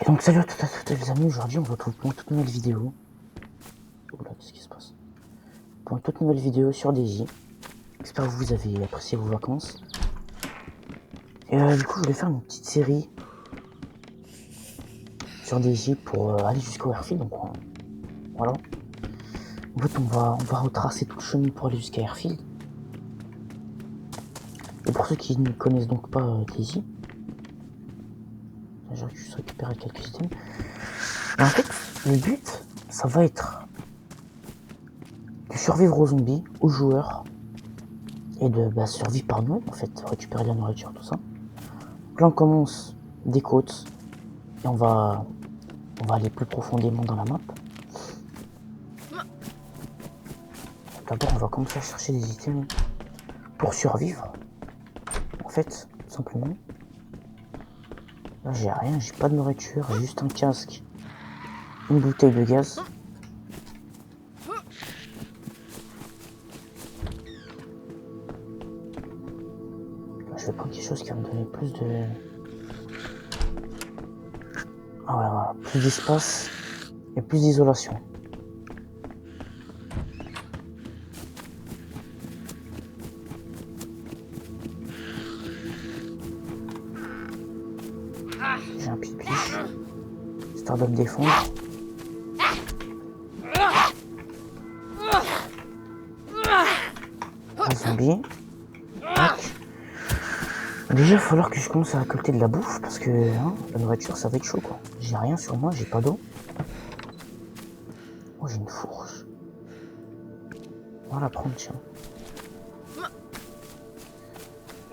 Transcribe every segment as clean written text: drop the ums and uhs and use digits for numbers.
Donc salut à toutes les amis, aujourd'hui on se retrouve pour une toute nouvelle vidéo. Oula, qu'est-ce qui se passe? Pour une toute nouvelle vidéo sur DayZ. J'espère que vous avez apprécié vos vacances. Et du coup je voulais faire une petite série sur DayZ pour aller jusqu'au Airfield. Donc voilà. En fait on va retracer tout le chemin pour aller jusqu'à Airfield. Et pour ceux qui ne connaissent donc pas DayZ, j'ai juste récupéré quelques items. Et en fait le but ça va être de survivre aux zombies, aux joueurs, et de survivre par nous en fait, récupérer de la nourriture, tout ça. Donc là on commence des côtes et on va aller plus profondément dans la map. D'abord on va commencer à chercher des items pour survivre. En fait, tout simplement. Là j'ai rien, j'ai pas de nourriture, j'ai juste un casque, une bouteille de gaz. Là, je vais prendre quelque chose qui va me donner plus de... Ah ouais, voilà, plus d'espace et plus d'isolation. J'ai un pipi, histoire de me défendre. Un zombie. Tac. Déjà, il va falloir que je commence à récolter de la bouffe parce que la nourriture ça va être chaud quoi. J'ai rien sur moi, j'ai pas d'eau. Oh, j'ai une fourche. On va la prendre, tiens.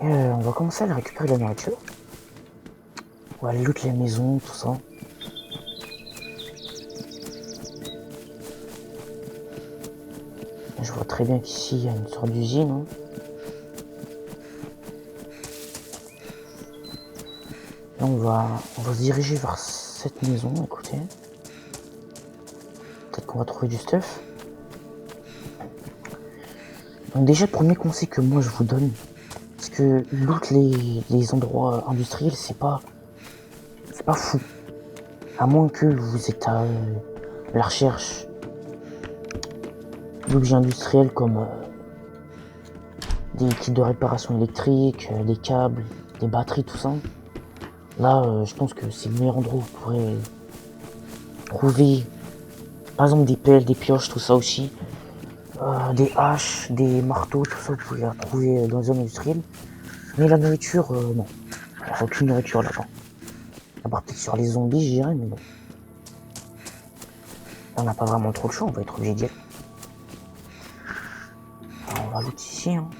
Et on va commencer à aller récupérer de la nourriture. On va aller loot les maisons, tout ça. Et je vois très bien qu'ici il y a une sorte d'usine. Hein. Là, on va se diriger vers cette maison, écoutez. Peut-être qu'on va trouver du stuff. Donc déjà, le premier conseil que moi je vous donne, c'est que loot les endroits industriels, c'est pas fou. À moins que vous êtes à la recherche d'objets industriels comme des kits de réparation électrique, des câbles, des batteries, tout ça. Là, je pense que c'est le meilleur endroit où vous pourrez trouver, par exemple, des pelles, des pioches, tout ça aussi. Des haches, des marteaux, tout ça, vous pouvez la trouver dans les zones industrielles. Mais la nourriture, non. Il n'y a aucune nourriture là-bas. À part peut-être sur les zombies, je dirais, mais bon. Là, on n'a pas vraiment trop le choix, on va être obligé d'y aller. Alors, on va loot ici, hein.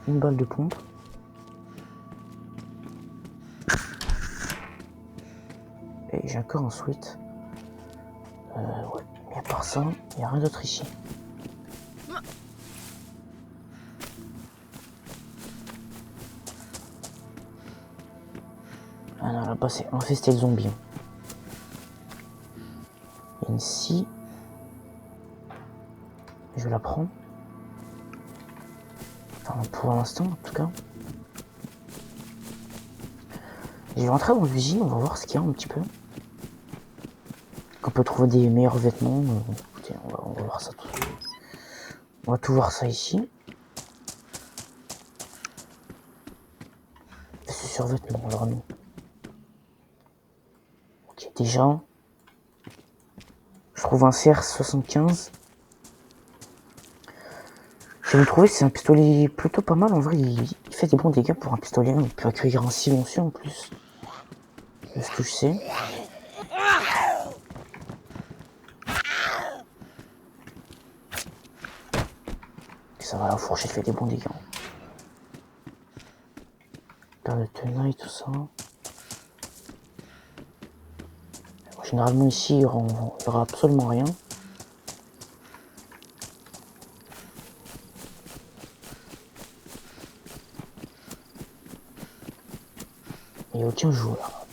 Une balle de pompe. Et j'ai encore un sweat. Ouais. Mais à part ça, il n'y a rien d'autre ici. Ah non, là-bas c'est infesté de zombies. Il y a une scie. Je vais la prendre. Enfin, pour l'instant, en tout cas. Je vais rentrer dans l'usine, on va voir ce qu'il y a un petit peu. On peut trouver des meilleurs vêtements. Écoutez, on va voir ça tout de suite. On va tout voir ça ici. C'est sur vêtements, alors non. Ok, déjà. Je trouve un CR75. Je vais le trouver, c'est un pistolet plutôt pas mal. En vrai, il fait des bons dégâts pour un pistolet. Il peut accueillir un silencieux en plus. De ce que je sais. Ça va, la fourchette fait des bons dégâts. Paire de tenailles, tout ça. Généralement ici, il y aura absolument rien. Il n'y a aucun joueur.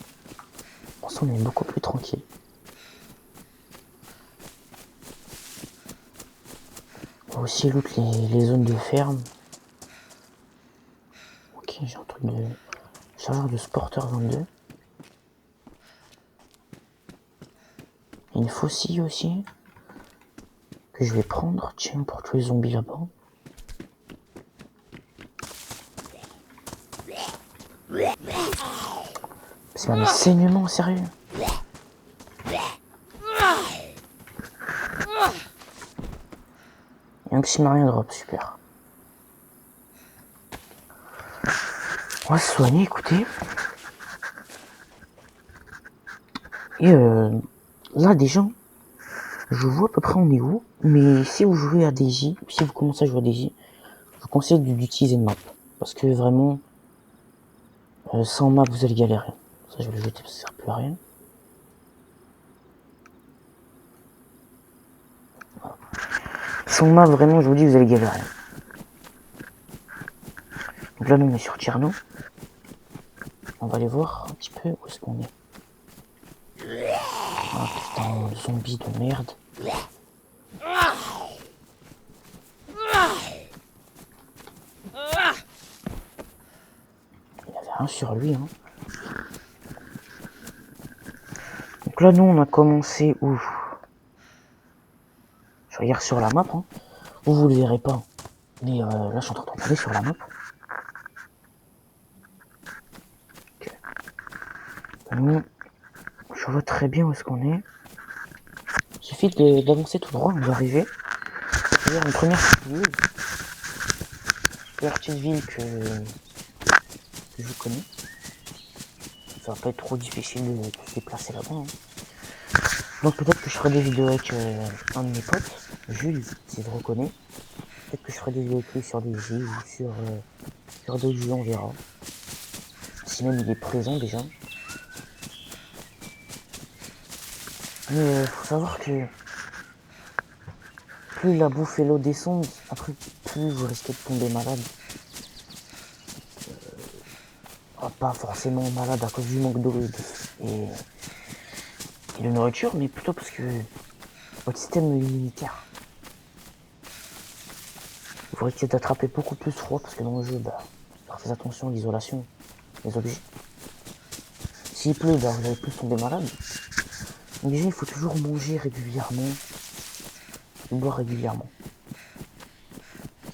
Pour ça, on est beaucoup plus tranquille. On va aussi loot les zones de ferme. Ok, j'ai un truc de chargeur de Sporter 22. Il y a une faucille aussi. Que je vais prendre. Tiens, pour tous les zombies là-bas. C'est même un saignement, sérieux. Et un petit marien drop, super. On va se soigner, écoutez. Et là déjà, je vois à peu près on est où. Mais si vous jouez à DJ, si vous commencez à jouer à DJ, je vous conseille d'utiliser une map. Parce que vraiment, sans map, vous allez galérer. Ça, je vais le jeter parce que ça sert plus à rien. Voilà. Sans map, vraiment, je vous dis, vous allez galérer. Donc là, nous, on est sur Tcherno. On va aller voir un petit peu où est-ce qu'on est. Ah putain, zombie de merde. Il avait rien sur lui, hein. Donc là, nous, on a commencé où? Je regarde sur la map, hein. Vous le verrez pas. Mais là, je suis en train de regarder sur la map. Okay. Nous, je vois très bien où est-ce qu'on est. Il suffit d'avancer tout droit, on va arriver. C'est une première petite ville que je connais. Ça va pas être trop difficile de se déplacer là-bas, hein. Donc peut-être que je ferai des vidéos avec un de mes potes, Jules, si je le reconnais. Peut-être que je ferai des vidéos avec lui sur des jeux ou sur d'autres jeux, on verra. Si même il est présent déjà. Mais faut savoir que plus la bouffe et l'eau descendent, après plus vous risquez de tomber malade. Pas forcément malade à cause du manque d'eau et de nourriture, mais plutôt parce que votre système immunitaire. Vous risquez d'attraper beaucoup plus froid parce que dans le jeu, faites attention à l'isolation des objets. S'il pleut, vous allez plus tomber malade. Donc déjà, il faut toujours manger régulièrement, boire régulièrement.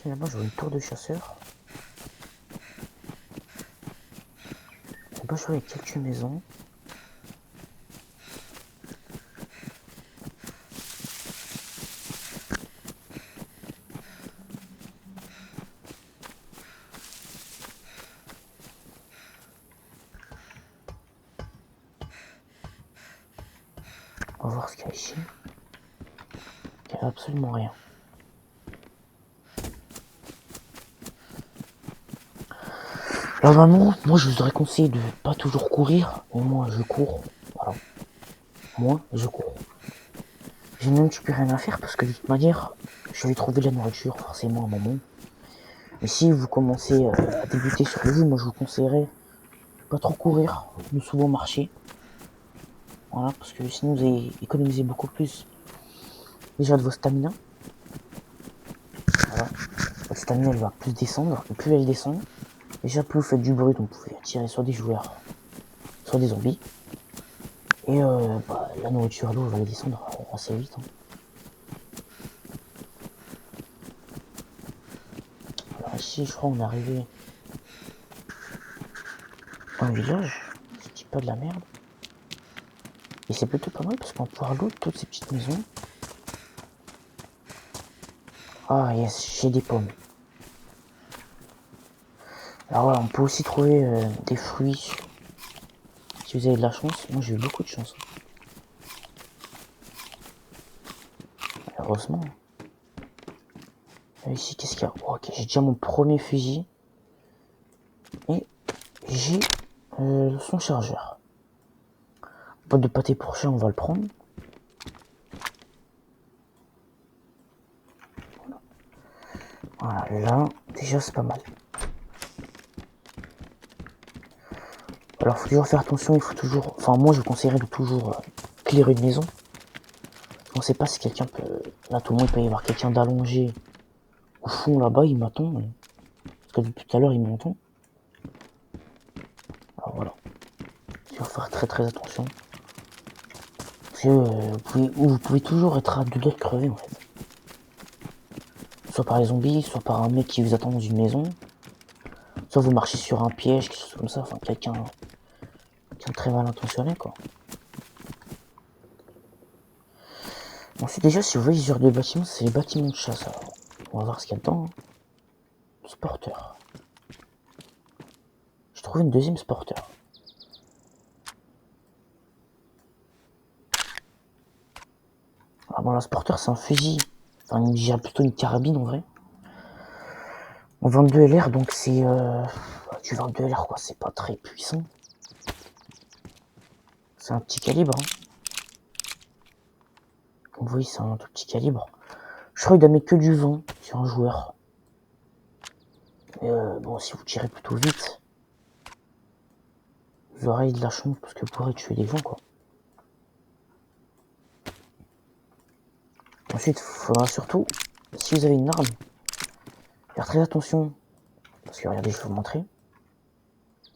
Là-bas, je vois une tour de chasseur. Là-bas, je vois quelques maisons. On va voir ce qu'il y a ici. Il n'y a absolument rien. Alors vraiment, moi je vous aurais conseillé de pas toujours courir, mais moi je cours. Voilà. Moi je cours. J'ai même plus rien à faire parce que de toute manière, je vais trouver de la nourriture forcément à un moment. Mais si vous commencez à débuter sur le jeu, moi je vous conseillerais de pas trop courir, de souvent marcher. Voilà, parce que sinon vous allez économiser beaucoup plus déjà de vos stamina. Voilà. Votre stamina elle va plus descendre, et plus elle descend, déjà plus vous faites du bruit, donc vous pouvez attirer soit des joueurs, soit des zombies. Et la nourriture à l'eau va descendre assez vite, hein. Alors ici je crois on est arrivé dans le village, si je dis pas de la merde. Et c'est plutôt pas mal parce qu'on va pouvoir loot toutes ces petites maisons. Ah yes, j'ai des pommes. Alors voilà, on peut aussi trouver des fruits si vous avez de la chance. Moi j'ai eu beaucoup de chance. Heureusement. Et ici qu'est-ce qu'il y a? Oh, ok, j'ai déjà mon premier fusil. Et j'ai son chargeur. Boîte de pâté pour chat, on va le prendre. Voilà, là, déjà c'est pas mal. Alors faut toujours faire attention, il faut toujours... Enfin moi je vous conseillerais de toujours clearer une maison. On sait pas si quelqu'un peut... Là tout le monde il peut y avoir quelqu'un d'allongé au fond là-bas, il m'attend. Parce que depuis tout à l'heure il m'entend. Alors voilà. Il faut faire très très attention. Parce que vous pouvez toujours être à deux doigts de crever en fait. Soit par les zombies, soit par un mec qui vous attend dans une maison. Soit vous marchez sur un piège, quelque chose comme ça. Enfin, quelqu'un très mal intentionné quoi. Ensuite déjà, si vous voyez ce genre de bâtiment, c'est les bâtiments de chasse. Alors, on va voir ce qu'il y a dedans. Sporter. Je trouve une deuxième sporter. Ah bon, la sporter c'est un fusil. Enfin, je dirais plutôt une carabine en vrai. En 22 LR, donc c'est du 22 LR quoi, c'est pas très puissant. C'est un petit calibre. Hein. Comme vous voyez, c'est un tout petit calibre. Je crois qu'il doit mettre que du vent sur un joueur. Mais bon, si vous tirez plutôt vite, vous aurez de la chance parce que vous pourrez tuer les gens quoi. Ensuite, il faudra surtout, si vous avez une arme, faire très attention. Parce que regardez, je vais vous montrer.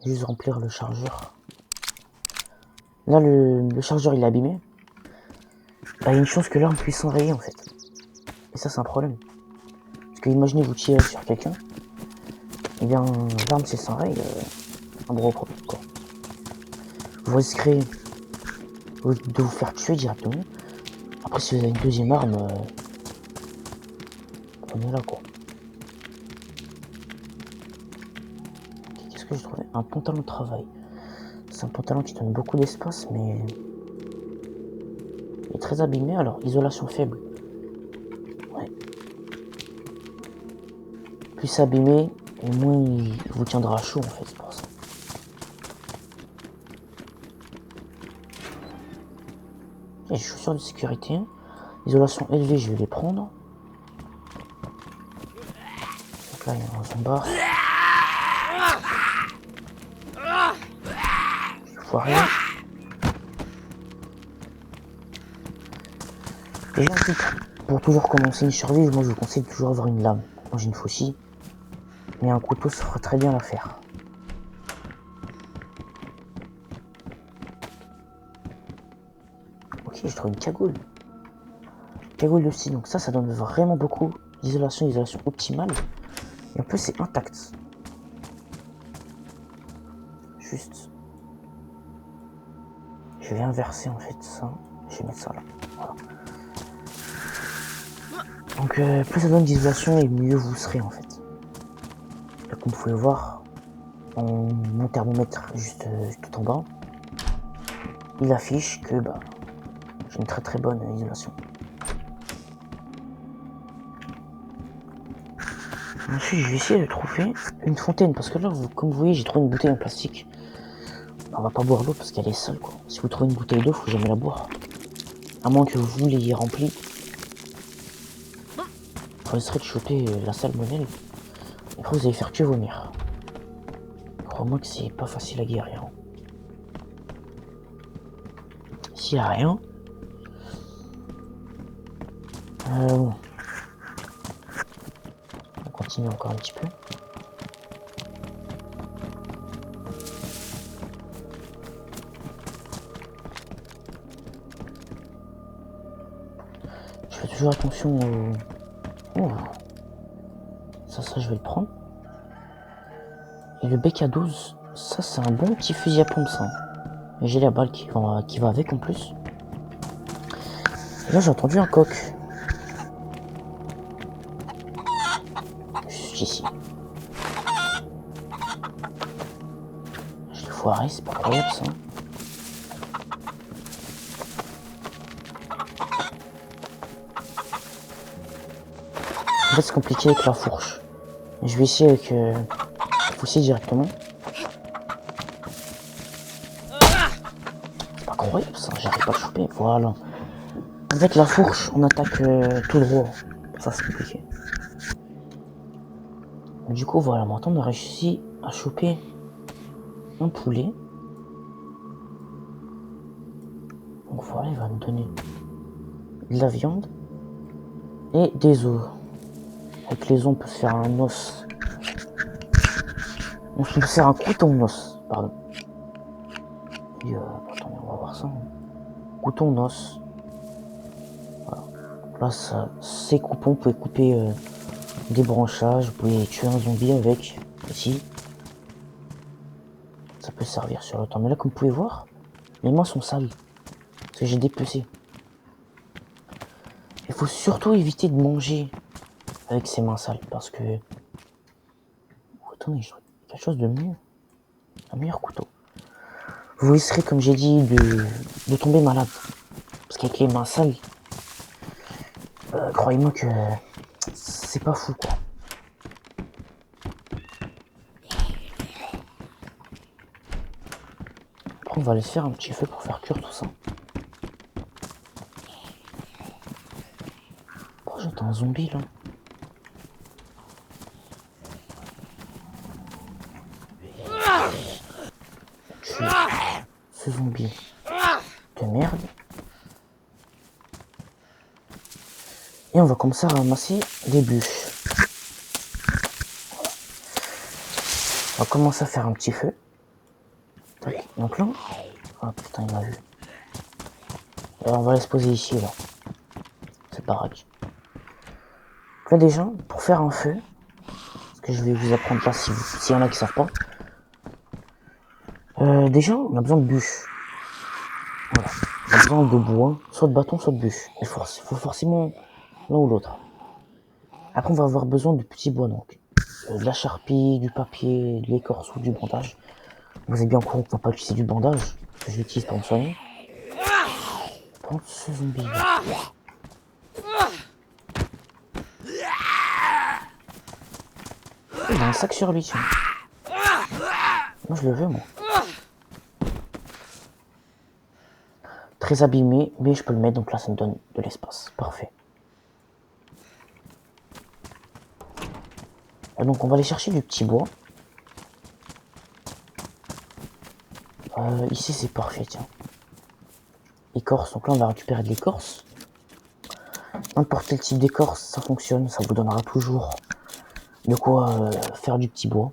Juste remplir le chargeur. Là, le chargeur il est abîmé. Bah, il y a une chance que l'arme puisse s'enrayer en fait. Et ça, c'est un problème. Parce que imaginez vous tirez sur quelqu'un. Et bien, l'arme s'est s'enraye. Un gros problème quoi. Vous risquerez de vous faire tuer directement. Après, si vous avez une deuxième arme, on est là quoi. Qu'est-ce que j'ai trouvé? Un pantalon de travail. C'est un pantalon qui donne beaucoup d'espace, mais il est très abîmé. Alors, isolation faible. Ouais. Plus c'est abîmé, et moins il vous tiendra chaud en fait, c'est pour ça. Et les chaussures de sécurité. Isolation élevée, je vais les prendre. Donc là, il y a un zombard. Foiré. Déjà, ensuite, pour toujours commencer une survie, moi je vous conseille de toujours avoir une lame. Moi j'ai une faucille. Mais un couteau, ça fera très bien l'affaire. Ok, je trouve une cagoule. Cagoule de style, donc ça donne vraiment beaucoup d'isolation, isolation optimale. Et en plus, c'est intact. Juste. Je vais inverser en fait ça. Je vais mettre ça là. Voilà. Donc, plus ça donne d'isolation et mieux vous serez en fait. Là, comme vous pouvez voir, mon thermomètre juste tout en bas, il affiche que bah, j'ai une très bonne isolation. Ensuite, je vais essayer de trouver une fontaine parce que là, comme vous voyez, j'ai trouvé une bouteille en plastique. On va pas boire l'eau parce qu'elle est sale quoi. Si vous trouvez une bouteille d'eau, faut jamais la boire. À moins que vous l'ayez remplie. Vous risquerez de choper la salmonelle. Et après, vous allez faire que vomir. Crois-moi que c'est pas facile à guérir. S'il y a rien. Bon. On continue encore un petit peu. Je fais toujours attention au... Oh. Ça, je vais le prendre. Et le bec à 12, ça c'est un bon petit fusil à pompe ça. Et j'ai la balle qui va avec en plus. Et là j'ai entendu un coq. Juste ici. Je l'ai foiré, c'est pas croyable ça. En fait c'est compliqué avec la fourche. Je vais essayer avec le fusil directement. C'est pas croyable ça, j'arrive pas à le choper. Voilà. En fait la fourche, on attaque tout droit. Ça c'est compliqué. Du coup voilà, maintenant on a réussi à choper un poulet. Donc voilà, il va me donner de la viande et des os. Avec les os, on peut se faire un os. On peut se faire un crouton os, pardon. Et attendez, on va voir ça. couteau en os. Voilà. Là, ça, c'est coupant. Vous pouvez couper des branchages. Vous pouvez tuer un zombie avec. Ici. Ça peut servir sur le temps. Mais là, comme vous pouvez voir, mes mains sont sales. Parce que j'ai dépecé. Il faut surtout éviter de manger avec ses mains sales. Parce que... Oh, attendez, je trouve quelque chose de mieux. Un meilleur couteau. Vous risquerez, comme j'ai dit, de tomber malade. Parce qu'avec les mains sales, croyez-moi que c'est pas fou, quoi. Après, on va aller se faire un petit feu pour faire cuire tout ça. Oh, j'entends un zombie, là. Tue ce zombie de merde. Et on va commencer à ramasser des bûches. Voilà. On va commencer à faire un petit feu. Tac. Donc là... Ah putain, il m'a vu. Alors, on va les poser ici, là. C'est baraque. Donc là, déjà, pour faire un feu, ce que je vais vous apprendre là, s'il y en a qui savent pas. Déjà, on a besoin de bûches. Voilà. On a besoin de bois, soit de bâton, soit de bûches. Il faut forcément l'un ou l'autre. Après, on va avoir besoin de petits bois, donc. De la charpie, du papier, de l'écorce ou du bandage. Vous êtes bien au courant qu'on ne va pas utiliser du bandage, que je l'utilise pour me soigner. Prends ce zombie là. Il a un sac sur lui, tiens. Moi, je le veux, moi. Très abîmé, mais je peux le mettre, donc là, ça me donne de l'espace. Parfait. Donc, on va aller chercher du petit bois. Ici, c'est parfait, tiens. Écorce, donc là, on va récupérer de l'écorce. N'importe quel type d'écorce, ça fonctionne, ça vous donnera toujours de quoi faire du petit bois.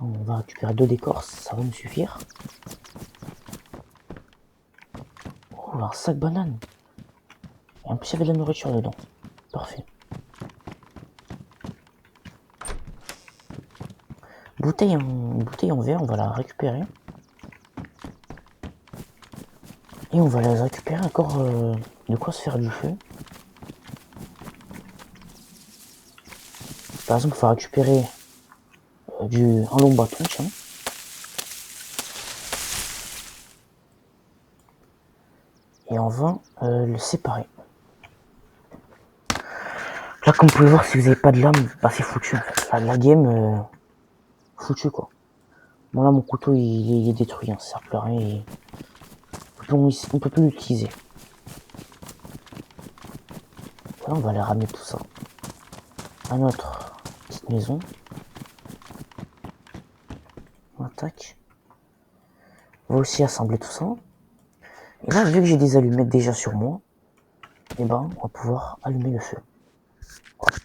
On va récupérer 2 d'écorce, ça va me suffire. Oh, un sac banane. Et en plus, il y avait de la nourriture dedans. Parfait. Bouteille en verre, on va la récupérer. Et on va la récupérer encore de quoi se faire du feu. Par exemple, il faut récupérer un long bâton, tiens. Et on va le séparer. Là, comme vous pouvez voir, si vous n'avez pas de lame, bah, c'est foutu en fait. La game, foutu quoi. Bon là, mon couteau il est détruit, hein, ça sert plus à rien. On peut plus l'utiliser. Là, on va aller ramener tout ça à notre petite maison. On attaque. On va aussi assembler tout ça. Et là, vu que j'ai des allumettes déjà sur moi, et ben, on va pouvoir allumer le feu. Voilà.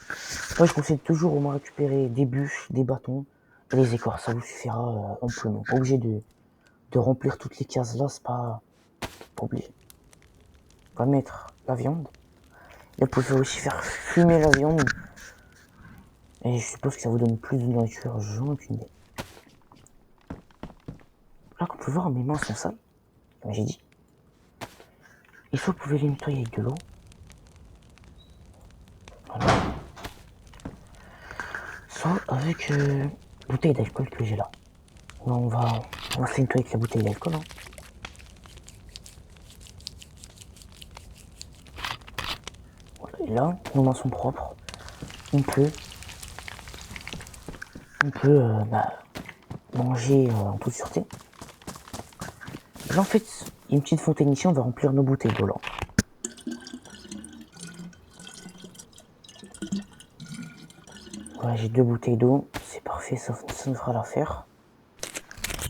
Moi, je conseille toujours au moins récupérer des bûches, des bâtons et les écorces. Ça vous suffira amplement. Pas obligé de remplir toutes les cases là, c'est pas obligé. On va mettre la viande. Et vous pouvez aussi faire fumer la viande. Et je suppose que ça vous donne plus de nourriture. J'en ai aucune idée. Là, comme vous pouvez voir, mes mains sont sales. Comme j'ai dit. Il faut que vous pouvez les nettoyer avec de l'eau. Voilà. Soit avec bouteille d'alcool que j'ai là. On va se nettoyer avec la bouteille d'alcool. Hein. Voilà. Et là, nos mains sont propres. On peut manger en toute sûreté. Là, en fait, il y a une petite fontaine ici, on va remplir nos bouteilles d'eau là. Voilà, j'ai 2 bouteilles d'eau, c'est parfait, ça nous fera l'affaire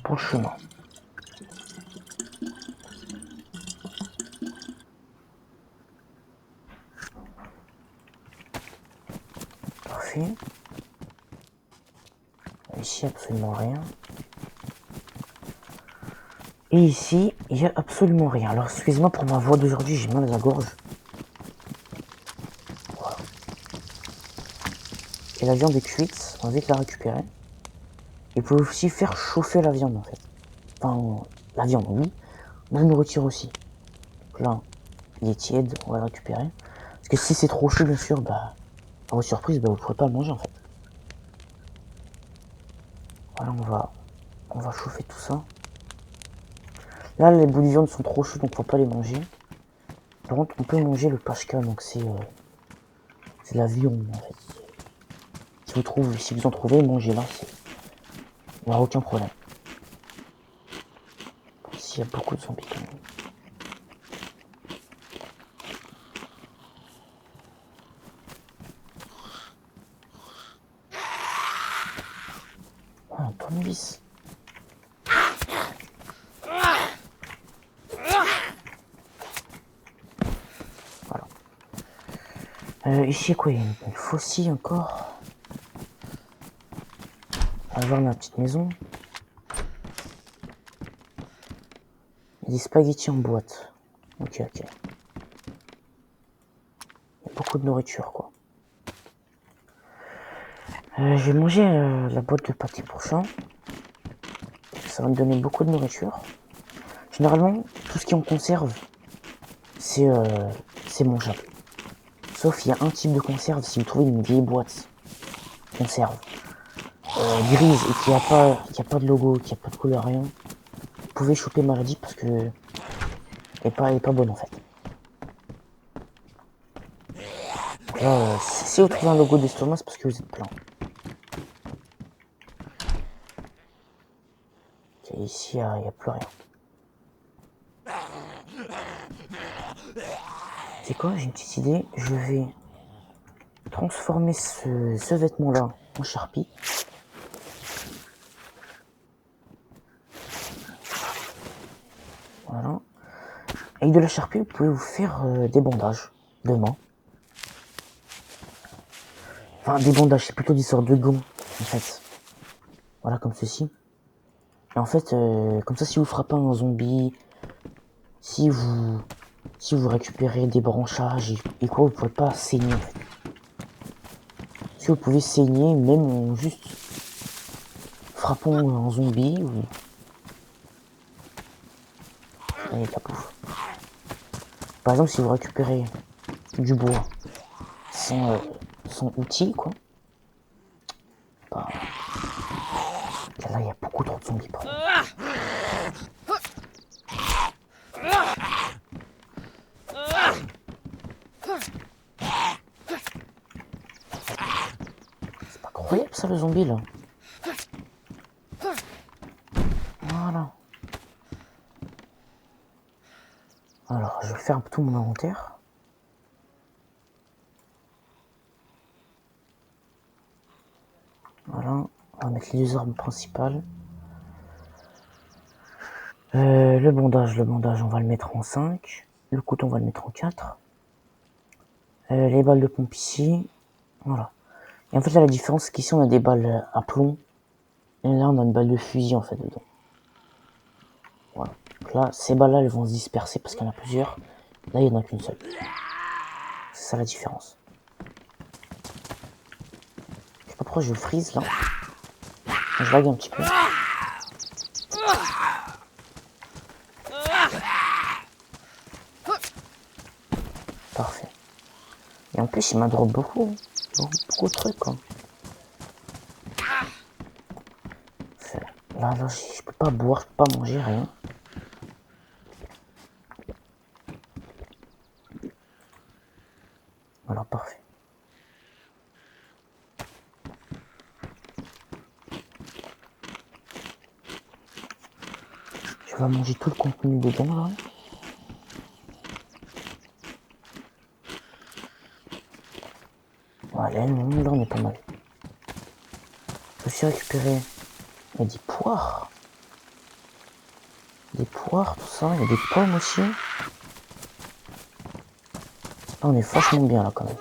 pour le chemin. Parfait. Ici, absolument rien. Et ici, il n'y a absolument rien. Alors, excusez-moi pour ma voix d'aujourd'hui, j'ai mal à la gorge. Voilà. Et la viande est cuite, on va vite la récupérer. Et vous pouvez aussi faire chauffer la viande, en fait. Enfin, la viande, oui. La nourriture aussi. Donc là, il est tiède, on va le récupérer. Parce que si c'est trop chaud, bien sûr, bah, à votre surprise, bah, vous ne pourrez pas le manger, en fait. Voilà, on va chauffer tout ça. Là, les bouts de viande sont trop chauds, donc faut pas les manger. Par contre, on peut manger le pashka, donc c'est de la viande, en fait. Si vous en trouvez, mangez-la, il n'y aura aucun problème. S'il y a beaucoup de zombies quand même. Oh, un tournevis. Voilà. Ici, quoi, il y a une faucille encore. On va voir ma petite maison. Il y a des spaghettis en boîte. Ok, ok. Il y a beaucoup de nourriture, quoi. Je vais manger la boîte de pâté pour chat. Ça va me donner beaucoup de nourriture. Généralement, tout ce qui est en conserve, c'est mangeable. Sauf il y a un type de conserve, si vous trouvez une vieille boîte conserve grise et qui a pas de logo, qui a pas de couleur, rien, vous pouvez choper maladie parce que elle est pas bonne en fait. Là, si vous trouvez un logo d'estomac, c'est parce que vous êtes plein. Okay, ici, il n'y a plus rien. C'est quoi? J'ai une petite idée. Je vais transformer ce vêtement-là en charpie. Voilà. Avec de la charpie, vous pouvez vous faire des bandages de main. Enfin, des bandages, c'est plutôt des sortes de gants, en fait. Voilà, comme ceci. Et en fait, comme ça, si vous frappez un zombie, si vous récupérez des branchages et quoi, vous pouvez pas saigner, en fait. Si vous pouvez saigner, même en juste frappant un zombie ou... Allez, la bouffe. Par exemple, si vous récupérez du bois sans outil, quoi. Bah, là, il y a beaucoup trop de zombies, pardon. C'est pas incroyable, ça, le zombie, là. Voilà. Alors, je vais faire tout mon inventaire. Voilà. On va mettre les deux armes principales. Le bandage, on va le mettre en 5. Le couteau, on va le mettre en 4. Les balles de pompe ici. Voilà. Et en fait, là, la différence, c'est qu'ici, on a des balles à plomb. Et là, on a une balle de fusil, en fait, dedans. Voilà. Donc là, ces balles-là, elles vont se disperser parce qu'il y en a plusieurs. Là, il n'y en a qu'une seule. C'est ça la différence. Je sais pas pourquoi je freeze, là. Je lag un petit peu. Parfait. Et en plus, il m'a drop beaucoup de trucs, quoi. Là, je peux pas boire, je peux pas manger, rien. Voilà, parfait. Je vais manger tout le contenu dedans, là. Voilà, non, là, on est pas mal. Je vais aussi récupérer des poires. Des poires, tout ça. Il y a des pommes aussi. Là, on est franchement bien, là, quand même.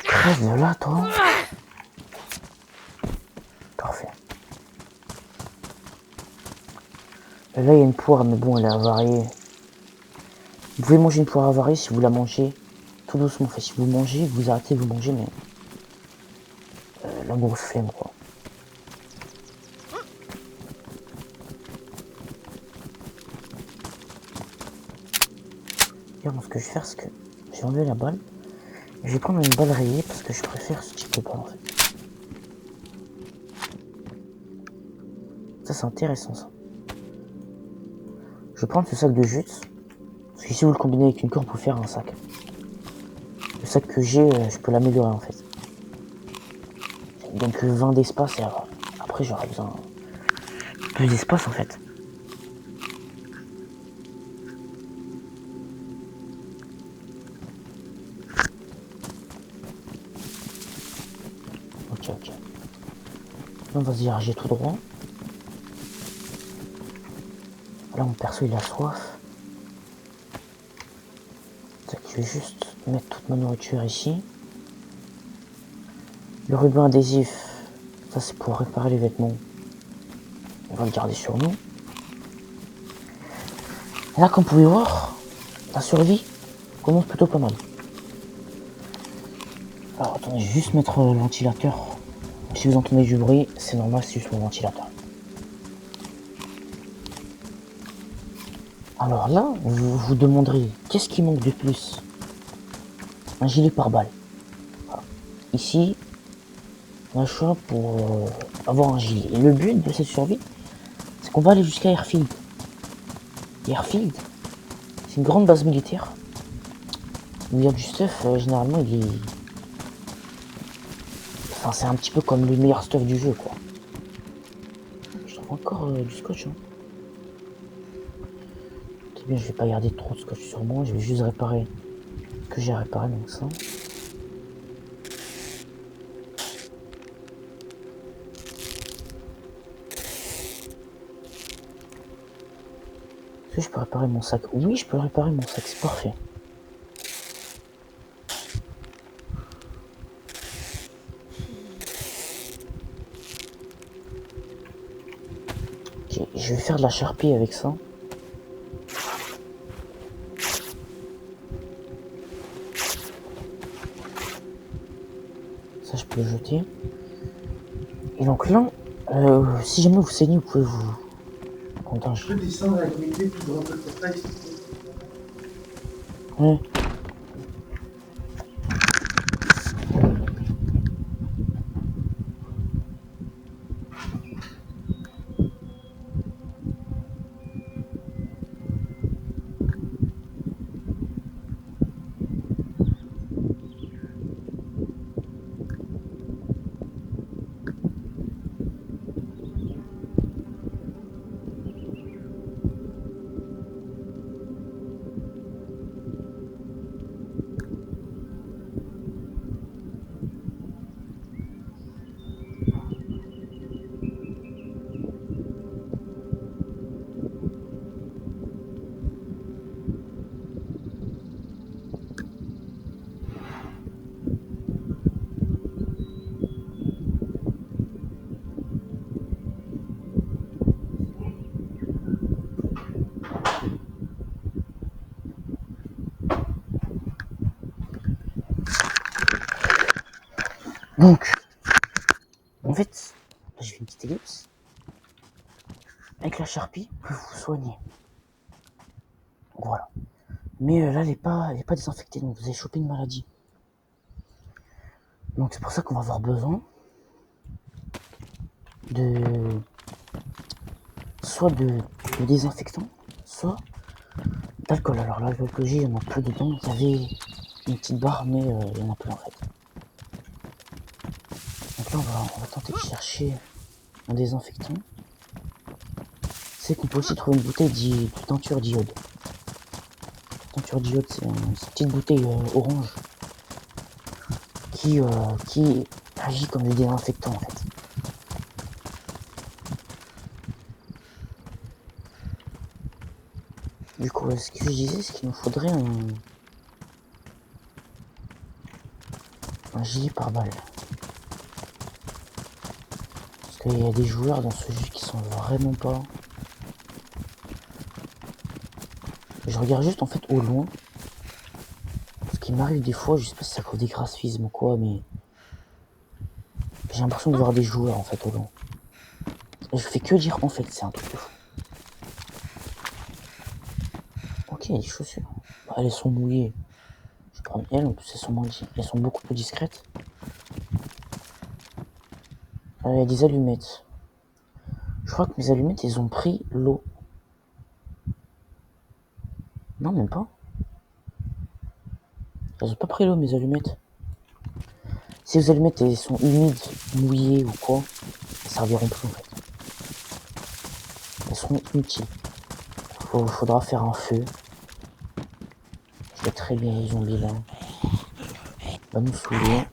Crève de là, toi. Parfait. Et là, il y a une poire, mais bon, elle est avariée. Vous pouvez manger une poire avariée si vous la mangez tout doucement. Enfin, si vous mangez, vous arrêtez de vous manger, mais la grosse flemme, quoi. Regarde, ce que je vais faire, c'est que j'ai enlevé la balle. Je vais prendre une balle rayée parce que je préfère ce type de balle, en fait. Ça, c'est intéressant, ça. Je vais prendre ce sac de jute. Parce que si vous le combinez avec une corde, on peut faire un sac. Le sac que j'ai, je peux l'améliorer, en fait. Donc 20 d'espace et après j'aurai besoin plus d'espace en fait. Ok, ok. Là on va se diriger tout droit. Là mon perso il a soif. Je vais juste mettre toute ma nourriture ici. Le ruban adhésif, ça c'est pour réparer les vêtements. On va le garder sur nous. Et là comme vous pouvez voir, la survie commence plutôt pas mal. Alors attendez, je vais juste mettre le ventilateur. Si vous entendez du bruit, c'est normal, c'est juste mon ventilateur. Alors là, vous vous demanderez, qu'est-ce qui manque de plus? Un gilet pare-balles. Voilà. Ici, on a le choix pour avoir un gilet. Et le but de cette survie, c'est qu'on va aller jusqu'à Airfield. Airfield, c'est une grande base militaire. Où il y a du stuff, généralement, il est... Enfin, c'est un petit peu comme le meilleur stuff du jeu, quoi. Je trouve encore du scotch, hein. C'est bien, je vais pas garder trop de scotch sur moi, je vais juste réparer ce que j'ai à réparer, donc ça. Est-ce que je peux réparer mon sac? Oui, je peux réparer mon sac, c'est parfait. Ok, je vais faire de la charpie avec ça. Ça, je peux le jeter. Et donc là, si jamais vous saignez, vous pouvez vous prendre un Je peux descendre avec mes clés puis rentrer le portail. Ouais. Donc, en fait, là, je fais une petite ellipse. Avec la charpie, vous pouvez vous soigner. Donc, voilà. Mais là, elle n'est pas désinfectée, donc vous avez chopé une maladie. Donc c'est pour ça qu'on va avoir besoin de soit de désinfectant, soit d'alcool. Alors l'alcool que j'ai, il y en a peu dedans. Vous avez une petite barre, mais il y en a peu en fait. Donc là, on va tenter de chercher un désinfectant. C'est qu'on peut aussi trouver une bouteille de teinture d'iode. Teinture d'iode, c'est une petite bouteille orange qui agit comme du désinfectant en fait. Du coup, ce que je disais, c'est qu'il nous faudrait un gilet pare-balles. qu'il y a des joueurs dans ce jeu qui sont vraiment pas... Je regarde juste en fait au loin. Ce qui m'arrive des fois, je sais pas si ça cause des graphismes ou quoi, mais... J'ai l'impression de voir des joueurs en fait au loin. Je fais que dire en fait, c'est un truc de fou. Ok, les chaussures. Bah, elles sont mouillées. Je prends elles, en plus elles sont beaucoup plus discrètes. Il y a des allumettes. Je crois que mes allumettes, ils ont pris l'eau. Non, même pas. Elles ont pas pris l'eau, mes allumettes. Si vos allumettes elles sont humides, mouillées ou quoi, elles serviront plus en fait. Elles seront inutiles. Faudra faire un feu. Je vais très bien les zombies là. Va nous saouler.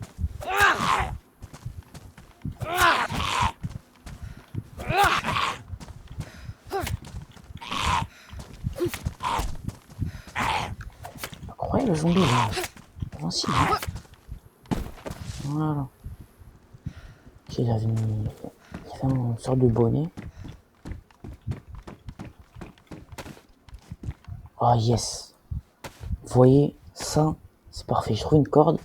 Incroyable le zombie là. Invincible. Hein. Voilà. Ok, il avait une sorte de bonnet. Ah yes. Vous voyez, ça, c'est parfait. Je trouve une corde.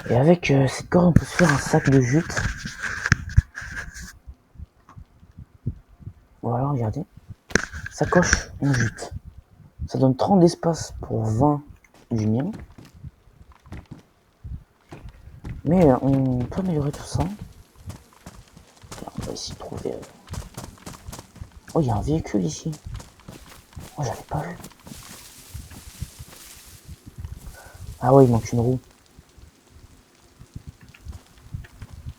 Et avec cette corde, on peut se faire un sac de jute. Voilà, regardez. Sacoche en jute. Ça donne 30 d'espace pour 20 du mien. Mais on peut améliorer tout ça. On va essayer de trouver... Oh, il y a un véhicule ici. Oh, j'avais pas vu. Ah ouais, il manque une roue.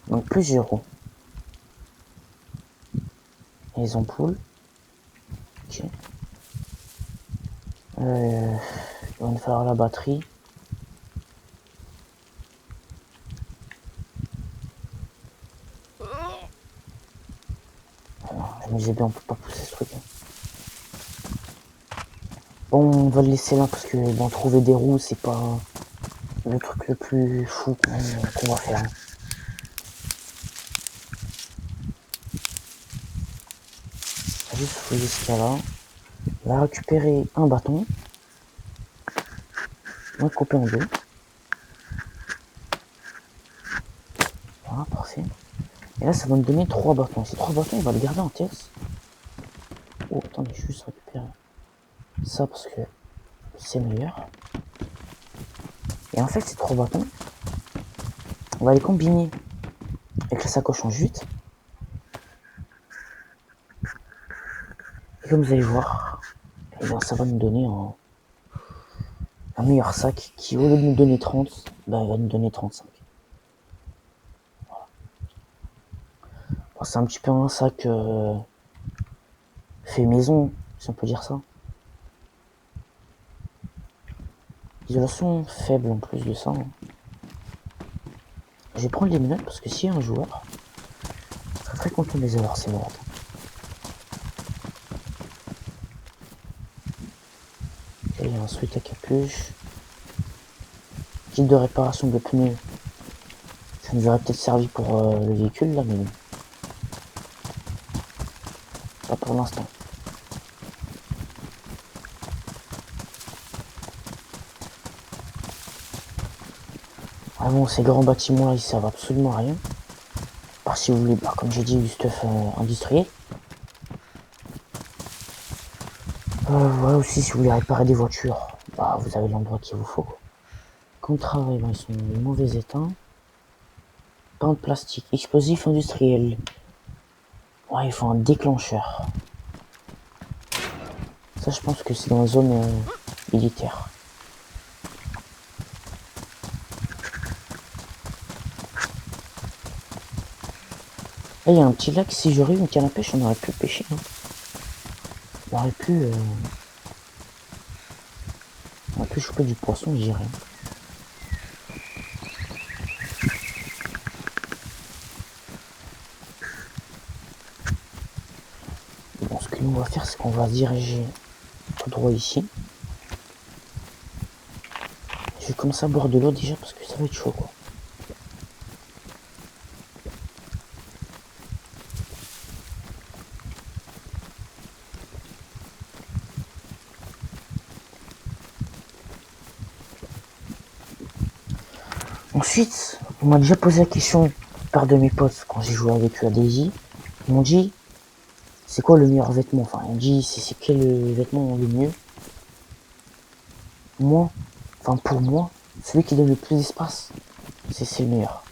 Il manque plusieurs roues. Et les ampoules. Ok. Il va nous falloir la batterie. Je me disais bien, on peut pas pousser ce truc. Hein. Bon, on va le laisser là parce que bon, trouver des roues, c'est pas le truc le plus fou qu'on va faire. Hein. On va juste fouiller ce qu'il y a là. On va récupérer un bâton. On va couper en deux. Voilà, parfait. Et là, ça va me donner 3 bâtons. Ces 3 bâtons, on va les garder en pièce. Oh, attendez, je vais juste récupérer ça parce que c'est meilleur. Et en fait, ces 3 bâtons, on va les combiner avec la sacoche en jute. Et comme vous allez voir, eh bien, ça va nous donner un meilleur sac qui, au lieu de nous donner 30, ben, il va nous donner 35. Voilà. Bon, c'est un petit peu un sac fait maison, si on peut dire ça. Isolation faible en plus de ça. Hein. Je vais prendre les menottes parce que s'il y a un joueur, je serais très content de les avoir ces menottes. Il y a un sweat à capuche. Kit de réparation de pneus. Ça nous aurait peut-être servi pour le véhicule là, mais non. Pas pour l'instant. Ah bon, ces grands bâtiments là, ils servent absolument à rien. À part si vous voulez, bah, comme j'ai dit, du stuff industriel. Voilà aussi, si vous voulez réparer des voitures, bah, vous avez l'endroit qu'il vous faut. Quand on travaille, bah, ils sont en mauvais état. Pain de plastique, explosif industriel. Ouais, il faut un déclencheur. Ça, je pense que c'est dans la zone militaire. Là, il y a un petit lac. Si j'aurais eu une canne à pêche, on aurait pu pêcher. Hein. On aurait pu choper du poisson, je dirais. Bon, ce que nous on va faire, c'est qu'on va se diriger tout droit ici. Je vais commencer à boire de l'eau déjà parce que ça va être chaud, quoi. Ensuite, on m'a déjà posé la question par de mes potes quand j'ai joué avec eux à Daisy. Ils m'ont dit, c'est quoi le meilleur vêtement? Enfin, ils m'ont dit, c'est quel vêtement le mieux? Moi, enfin pour moi, celui qui donne le plus d'espace, c'est le meilleur.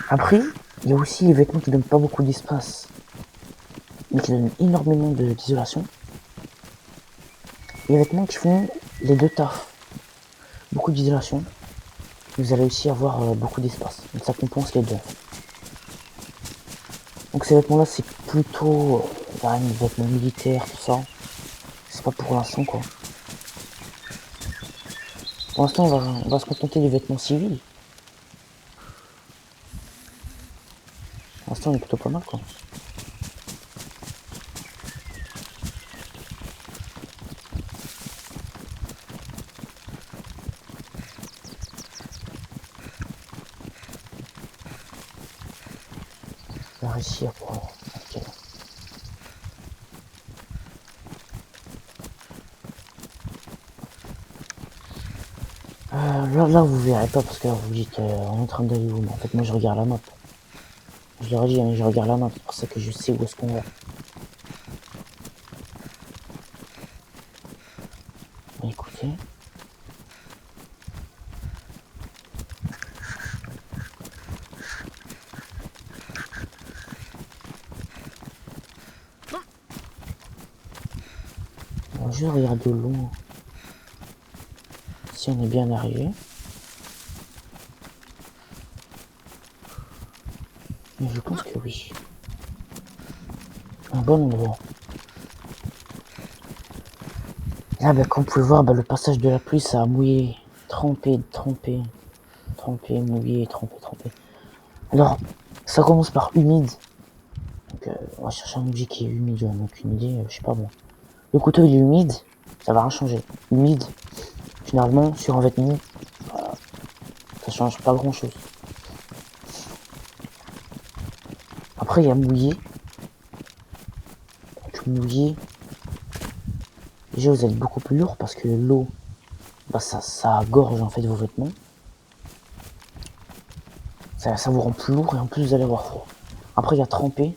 Après, il y a aussi les vêtements qui donnent pas beaucoup d'espace, mais qui donnent énormément d'isolation. Les vêtements qui font les deux tafs. Beaucoup d'isolation. Vous allez aussi avoir beaucoup d'espace. Donc ça compense les deux. Donc ces vêtements-là, c'est plutôt des vêtements militaires, tout ça. C'est pas pour l'instant, quoi. Pour l'instant, on va se contenter des vêtements civils. Pour l'instant, on est plutôt pas mal, quoi. On va réussir pour... Ok. Là, vous verrez pas parce que là, vous dites on est en train d'aller où, mais en fait, moi, je regarde la map. Je leur ai dit, hein, je regarde la map, c'est pour ça que je sais où est-ce qu'on va. Écoutez. On va juste regarder de loin si on est bien arrivé. Mais je pense que oui. Un bon endroit. Là, comme vous pouvez voir, le passage de la pluie, ça a mouillé, trempé, mouillé, trempé. Alors, ça commence par humide. Donc, on va chercher un objet qui est humide, j'en ai aucune idée, je sais pas moi. Le couteau il est humide, ça va rien changer. Humide, généralement, sur un vêtement, ça change pas grand chose. Après, il y a mouillé. Donc, mouillé, déjà vous êtes beaucoup plus lourd parce que l'eau, ça gorge en fait vos vêtements. Ça vous rend plus lourd et en plus vous allez avoir froid. Après, il y a trempé.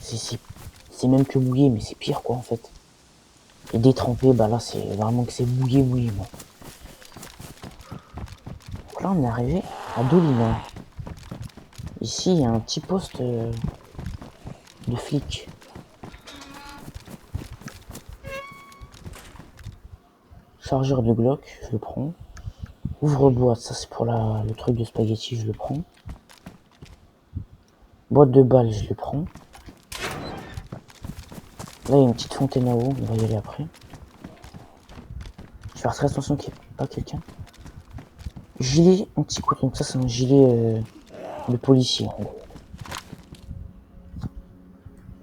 C'est même que mouillé, mais c'est pire quoi en fait. Et détrempé, là c'est vraiment que c'est mouillé, moi. Donc là on est arrivé à Dolina. Ici il y a un petit poste de flic. Chargeur de Glock, je le prends. Ouvre-boîte, ça c'est pour le truc de spaghetti, je le prends. Boîte de balles, je le prends. Là il y a une petite fontaine à eau, on va y aller après. Je vais faire très attention qu'il n'y ait pas quelqu'un. Gilet anti-couteau, donc ça c'est un gilet de policier en gros.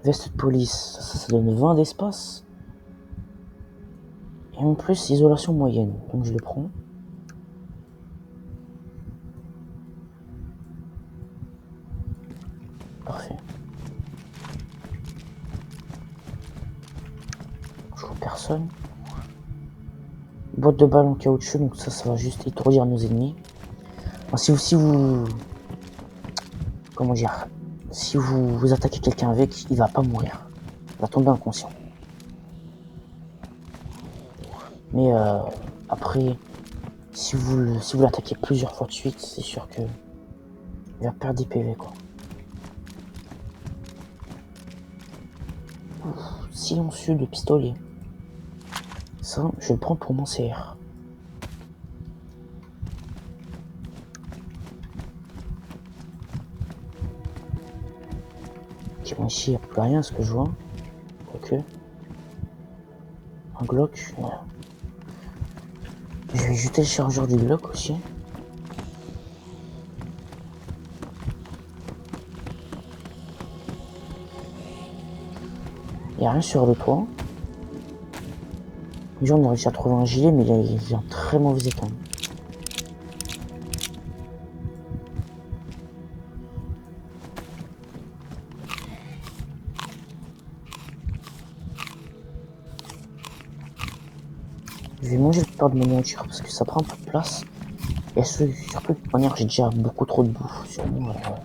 Veste de police, ça donne 20 d'espace. Et en plus, isolation moyenne, donc je le prends. Parfait. Je vois personne. Boîte de balles en caoutchouc, donc ça va juste étourdir nos ennemis. Enfin, si vous... Comment dire? Si vous attaquez quelqu'un avec, il va pas mourir. Il va tomber inconscient. Mais après, si vous l'attaquez plusieurs fois de suite, c'est sûr que il va perdre des PV quoi. Silencieux de pistolet. Ça, je le prends pour mon CR. Ok, bon, ici, il n'y a plus rien, ce que je vois. Ok. Un Glock. Voilà. Je vais jeter le chargeur du Glock aussi. Il n'y a rien sur le toit. Les gens ont réussi à trouver un gilet, mais il est en très mauvais état. Je vais manger le plupart de mon nourriture parce que ça prend un peu de place. Et surtout, de toute manière, j'ai déjà beaucoup trop de bouffe sur moi. Alors,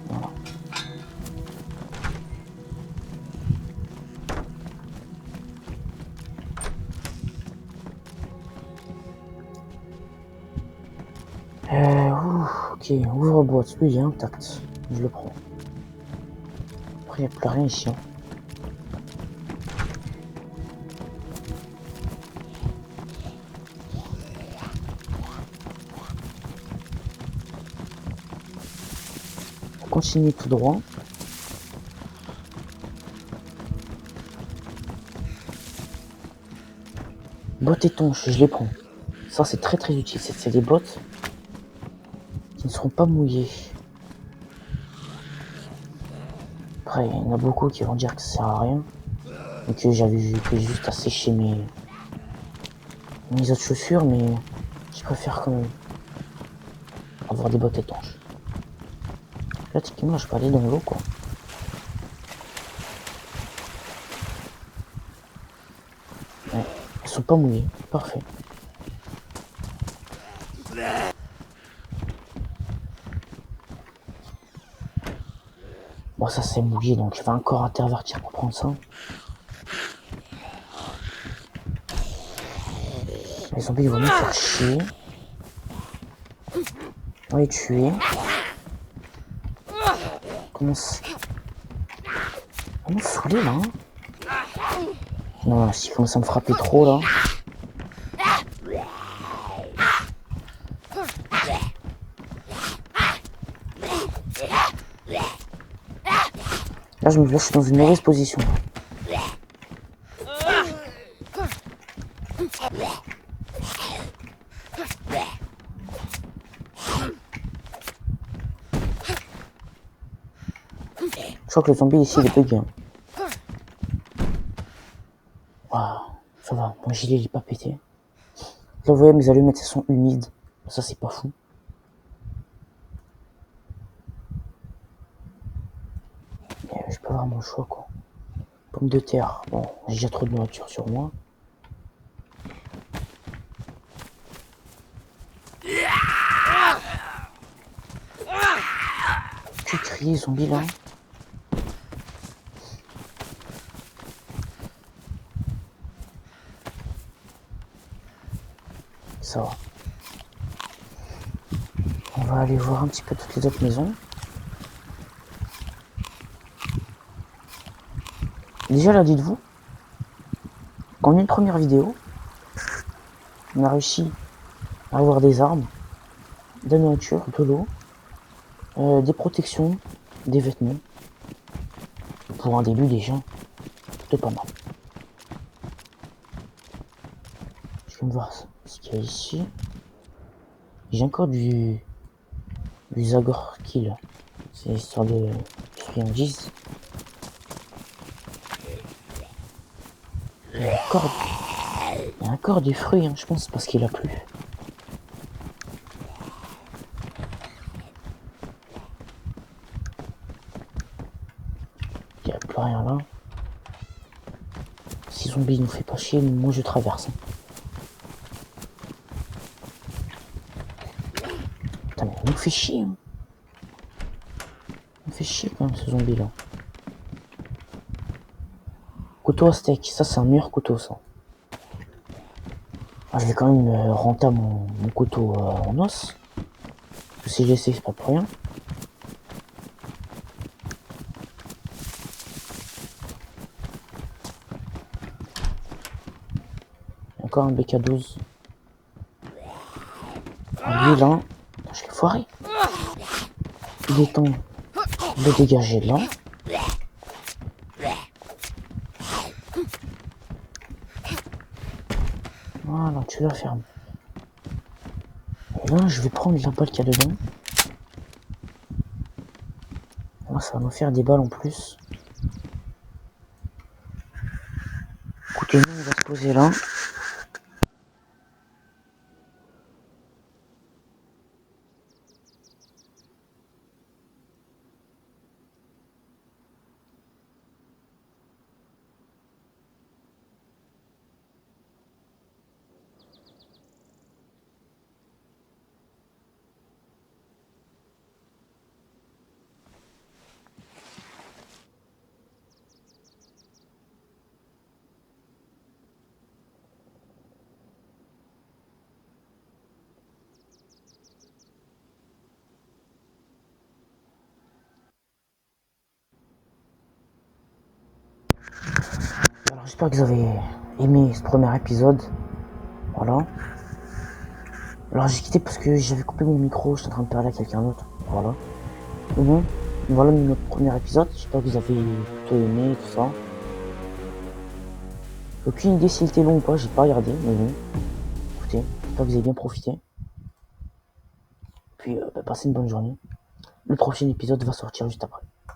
voilà. Ok, ouvre-boîte, lui il est intact. Je le prends. Après, il n'y a plus rien ici. Hein. On continue tout droit. Bottes étanches, je les prends. Ça, c'est très très utile. C'est des bottes qui ne seront pas mouillées. Après, il y en a beaucoup qui vont dire que ça sert à rien. Et que j'avais juste à sécher mes autres chaussures, mais je préfère quand même avoir des bottes étanches. Là, typiquement, je peux aller dans l'eau, quoi. Ouais, elles sont pas mouillées. Parfait. Bon, ça c'est mouillé, donc je vais encore intervertir pour prendre ça. Les zombies ils vont me faire chier. On va les tuer. Comment se saouler là, hein. Non, s'il commence à me frapper trop là. Là, je suis dans une mauvaise position. Je crois que le zombie ici il est bugué. Hein. Waouh, ça va, mon gilet il est pas pété. Là, vous voyez, mes allumettes elles sont humides. Ça, c'est pas fou. Mais je peux avoir mon choix quoi. Pomme de terre. Bon, j'ai déjà trop de nourriture sur moi. Que crier zombie là. Ça va. On va aller voir un petit peu toutes les autres maisons. Déjà là, dites-vous, qu'en une première vidéo, on a réussi à avoir des armes, de la nourriture, de l'eau, des protections, des vêtements. Pour un début déjà, plutôt pas mal. Je vais me voir ce qu'il y a ici. J'ai encore du Zagor Kill. C'est histoire de friandises. Il y a encore des fruits, hein, je pense, parce qu'il a plu. Il n'y a plus rien là. Si zombie nous fait pas chier, moi je traverse. Hein. Putain, mais il nous fait chier. Hein. Il me fait chier quand même ce zombie là. Couteau à steak, ça c'est un meilleur couteau ça. Ah, je vais quand même renter mon couteau en os. Parce que si je l'essaie, c'est pas pour rien. Encore un BK12. Ah, lui là, je l'ai foiré. Il est temps de dégager là. Voilà, tu la fermes. Et là, je vais prendre la balle qu'il y a dedans. Là, ça va nous faire des balles en plus. Écoutez, nous, on va se poser là. j'espère que vous avez aimé ce premier épisode. Voilà. Alors j'ai quitté parce que j'avais coupé mon micro, j'étais en train de parler à quelqu'un d'autre. Voilà. Mais bon, voilà notre premier épisode. J'espère que vous avez plutôt aimé tout ça. Aucune idée s'il était long ou pas, j'ai pas regardé, mais bon. Écoutez, j'espère que vous avez bien profité. Puis passez une bonne journée. Le prochain épisode va sortir juste après.